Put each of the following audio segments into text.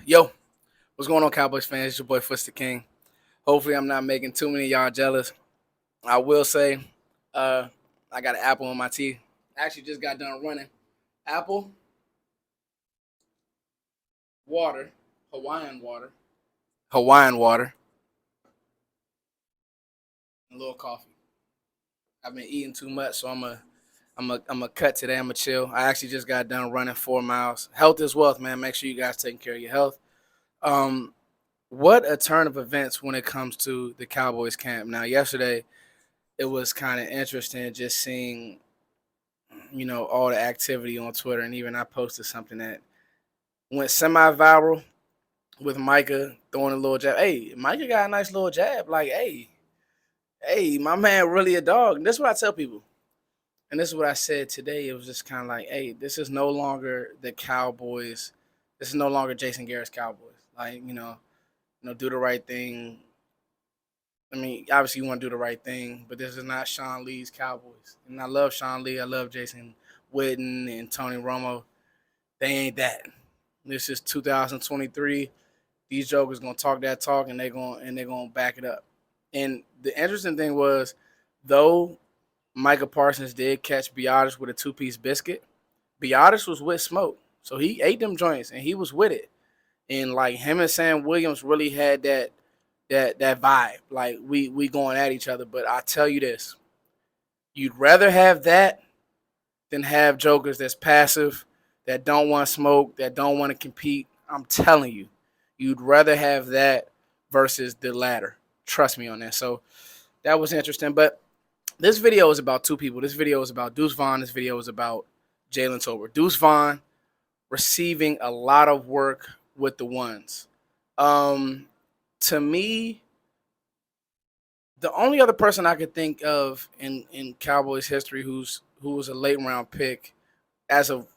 Yo, what's going on, Cowboys fans? It's your boy Foots the King. Hopefully, I'm not making too many of y'all jealous. I will say, uh, I got an apple in my tea. Actually, just got done running. Apple, water, Hawaiian water, Hawaiian water, and a little coffee. I've been eating too much, so I'm a cut today. I'm a chill. I actually just got done running 4 miles. Health is wealth, man. Make sure you guys taking care of your health. Um, what a turn of events when it comes to the Cowboys camp. Now, yesterday it was kind of interesting just seeing, all the activity on Twitter, and even I posted something that went semi-viral with Micah throwing a little jab. Hey, Micah got a nice little jab. Like, hey, my man really a dog. And this is what I tell people. And this is what I said today. It was just kind of like, hey, this is no longer the Cowboys. This is no longer Jason Garrett's Cowboys. Like, do the right thing. I mean, obviously you want to do the right thing, but this is not Sean Lee's Cowboys. And I love Sean Lee. I love Jason Witten and Tony Romo. They ain't that. This is 2023. These jokers gonna talk that talk, and they're gonna back it up. And the interesting thing was, though Micah Parsons did catch Biotis with a two-piece biscuit, Biotis was with smoke, so he ate them joints and he was with it. And like him and Sam Williams really had that vibe. Like we going at each other. But I tell you this, you'd rather have that than have jokers that's passive, that don't want to smoke, that don't want to compete. I'm telling you, you'd rather have that versus the latter. Trust me on that. So that was interesting. But this video is about two people. This video is about Deuce Vaughn. This video is about Jalen Tolbert. Deuce Vaughn receiving a lot of work with the ones. To me, the only other person I could think of in Cowboys history who was a late round pick as of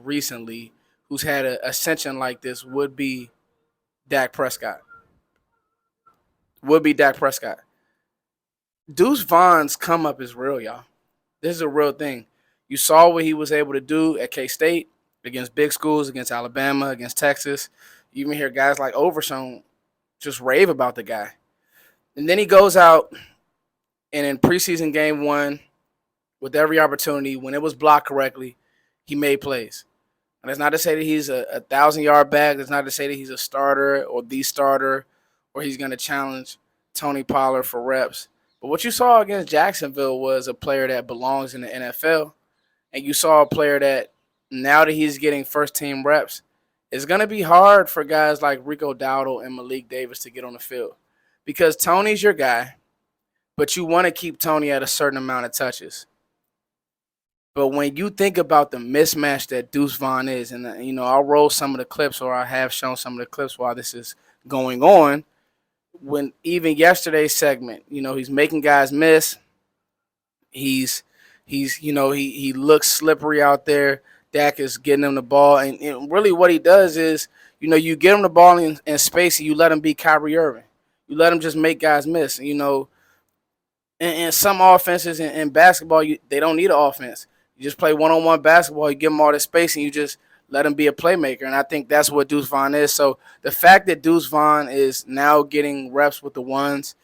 recently, who's had an ascension like this would be Dak Prescott. Deuce Vaughn's come up is real, y'all. This is a real thing. You saw what he was able to do at K-State against big schools, against Alabama, against Texas. You even hear guys like Overshown just rave about the guy. And then he goes out and in preseason game 1, with every opportunity, when it was blocked correctly, he made plays. And that's not to say that he's a 1,000-yard back. That's not to say that he's a starter or the starter or he's going to challenge Tony Pollard for reps. But what you saw against Jacksonville was a player that belongs in the NFL. And you saw a player that now that he's getting first-team reps, it's going to be hard for guys like Rico Dowdle and Malik Davis to get on the field because Tony's your guy, but you want to keep Tony at a certain amount of touches. But when you think about the mismatch that Deuce Vaughn is, and I'll roll some of the clips, or I have shown some of the clips while this is going on. When even yesterday's segment, he's making guys miss. He looks slippery out there. Dak is getting him the ball, and really what he does is, you get him the ball in space and you let him be Kyrie Irving. You let him just make guys miss. In some offenses in basketball, they don't need an offense. You just play one-on-one basketball. You give him all the space and you just let him be a playmaker, and I think that's what Deuce Vaughn is. So the fact that Deuce Vaughn is now getting reps with the ones,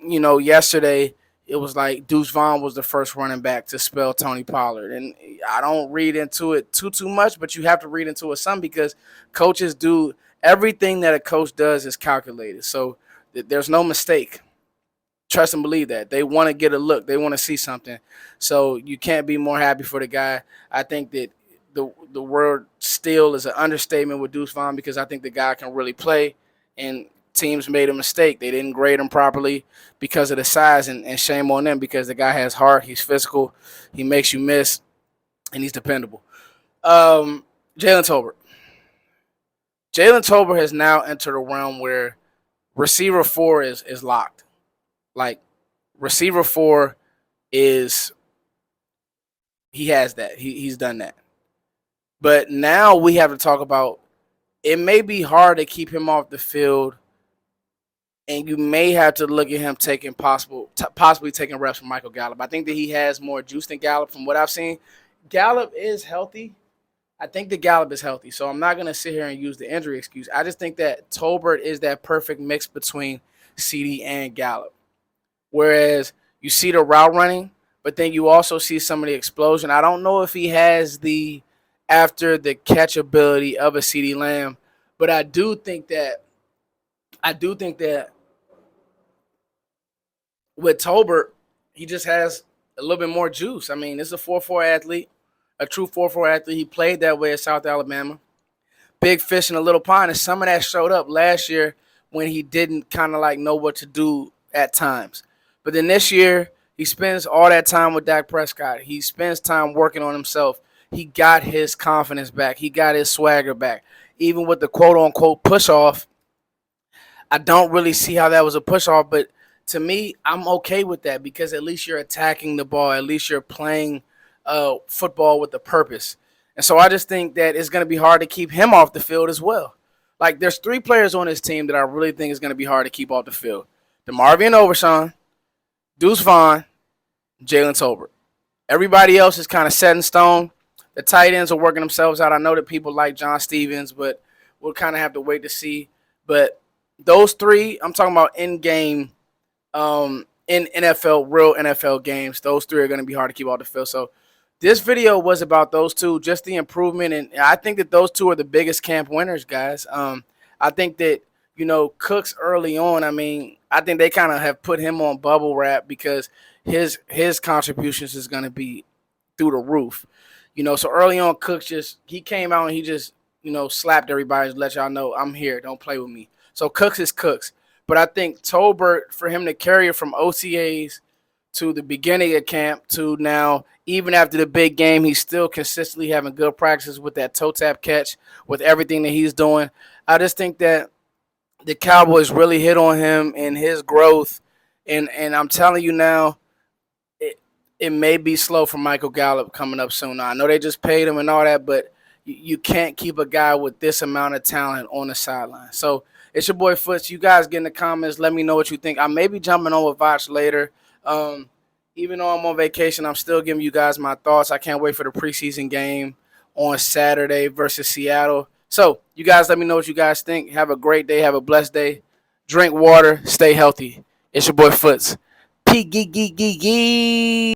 yesterday – it was like Deuce Vaughn was the first running back to spell Tony Pollard. And I don't read into it too much, but you have to read into it some because coaches do everything that a coach does is calculated. So there's no mistake. Trust and believe that. They want to get a look. They want to see something. So you can't be more happy for the guy. I think that the word "steal" is an understatement with Deuce Vaughn because I think the guy can really play, and teams made a mistake. They didn't grade him properly because of the size, and shame on them because the guy has heart. He's physical. He makes you miss, and he's dependable. Jalen Tolbert. Jalen Tolbert has now entered a realm where receiver 4 is locked. Like, receiver 4 is – he has that. He's done that. But now we have to talk about it may be hard to keep him off the field, and you may have to look at him taking possibly taking reps from Michael Gallup. I think that he has more juice than Gallup from what I've seen. Gallup is healthy. I think that Gallup is healthy, so I'm not gonna sit here and use the injury excuse. I just think that Tolbert is that perfect mix between CD and Gallup. Whereas you see the route running, but then you also see some of the explosion. I don't know if he has the after the catch ability of a CD Lamb, but I do think that with Tolbert, he just has a little bit more juice. I mean, this is a 4-4 athlete, a true 4-4 athlete. He played that way at South Alabama. Big fish in a little pond, and some of that showed up last year when he didn't kind of like know what to do at times. But then this year, he spends all that time with Dak Prescott. He spends time working on himself. He got his confidence back. He got his swagger back. Even with the quote unquote push off, I don't really see how that was a push off, but to me, I'm okay with that because at least you're attacking the ball. At least you're playing football with a purpose. And so I just think that it's going to be hard to keep him off the field as well. Like, there's three players on this team that I really think is going to be hard to keep off the field: DeMarvion Overshawn, Deuce Vaughn, Jalen Tolbert. Everybody else is kind of set in stone. The tight ends are working themselves out. I know that people like John Stevens, but we'll kind of have to wait to see. But those three, I'm talking about in game, in NFL, real NFL games, those three are going to be hard to keep off the field. So this video was about those two, just the improvement, and I think that those two are the biggest camp winners, guys. I think that Cooks early on. I mean, I think they kind of have put him on bubble wrap because his contributions is going to be through the roof. So early on, Cooks he came out and he just slapped everybody to let y'all know I'm here. Don't play with me. So Cooks is Cooks. But I think Tolbert, for him to carry it from OTAs to the beginning of camp to now, even after the big game, he's still consistently having good practices with that toe tap catch, with everything that he's doing. I just think that the Cowboys really hit on him and his growth. And I'm telling you now, it may be slow for Michael Gallup coming up soon. Now, I know they just paid him and all that, but you can't keep a guy with this amount of talent on the sideline. So it's your boy Foots. You guys get in the comments. Let me know what you think. I may be jumping on with Voch later. Even though I'm on vacation, I'm still giving you guys my thoughts. I can't wait for the preseason game on Saturday versus Seattle. So you guys let me know what you guys think. Have a great day. Have a blessed day. Drink water. Stay healthy. It's your boy Foots. P-G-G-G-G.